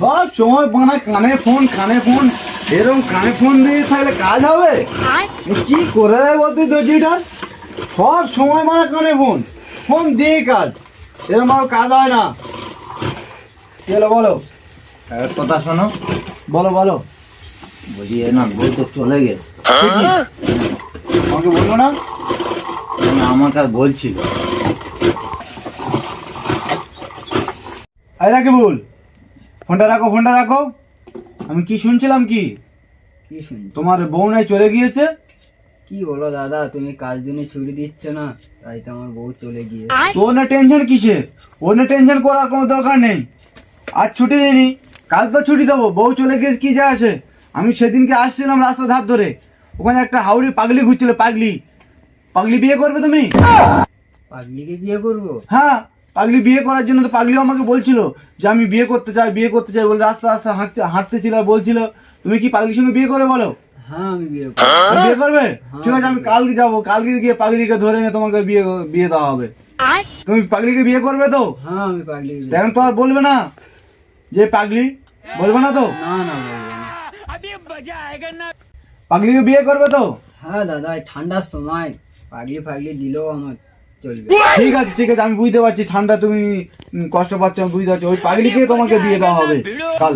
সব সময় বানা কানে ফোন এরকম কানে ফোন দিয়ে থাকলে কাজ হবে? এ কি করে দেয় বলতে দর্জিটা? সব সময় বানা কানে ফোন ফোন দিয়ে কাজ, এরকম ভাবে কাজ হয় না। কি হলো বলো? এক কথা শোনো, বলো বলো। বলি এ না বই তো চলে গেছে। সে কি? আমাকে বললো না? না, আমাকে আর বলছিল। আরে রাকিবুল, ফোনটা রাখো, ফোনটা রাখো। আমি কি শুনছিলাম কি কি শুনছো? তোমার বউ নাই চলে গিয়েছে? কি বলো দাদা, তুমি কাজ দিনে ছুটি দিচ্ছ না, তাই তো আমার বউ চলে গিয়ে। তোর না টেনশন কিসের? ওর না টেনশন করার কোনো দরকার নেই। আজ ছুটি দিইনি, কাল তো ছুটি দেবো। বউ চলে গিয়েছে কি যায় আসে? আমি সেদিনকে আসছিলাম রাস্তা ধার ধরে, ওখানে একটা হাউড়ি পাগলি ঘুরছিল। পাগলি পাগলি বিয়ে করবে তুমি? পাগলিকে বিয়ে করবো? হ্যাঁ, পাগলি বিয়ে করার জন্য তো পাগলিও আমাকে বলছিল যে আমি বিয়ে করতে চাই, বিয়ে করতে চাই বলে রাস্তা রাস্তা হাঁটতেছিল আর বলছিল তুমি কি পাগলির সঙ্গে বিয়ে করবে বলো? হ্যাঁ আমি বিয়ে করবো। বিয়ে করবে? ঠিক আছে, আমি কালকে যাবো, কালকে গিয়ে পাগলিকে ধরে নিয়ে তোমাকে বিয়ে বিয়ে দেওয়া হবে। তুমি পাগলিকে বিয়ে করবে তো? হ্যাঁ আমি পাগলিকে বিয়ে এখন তো আর বলবে না যে পাগলি, বলবে না তো? না না বলবো না। পাগলিকে বিয়ে করবে তো? হ্যাঁ দাদা, এই ঠান্ডার সময় পাগলি ফাগলি দিলেও আমার চলবে। ঠিক আছে ঠিক আছে, আমি বুঝতে পারছি ঠান্ডা তুমি কষ্ট পাচ্ছ, আমি বুঝতে পারছি। ওই পাগলিকে তোমাকে বিয়ে দেওয়া হবে কাল।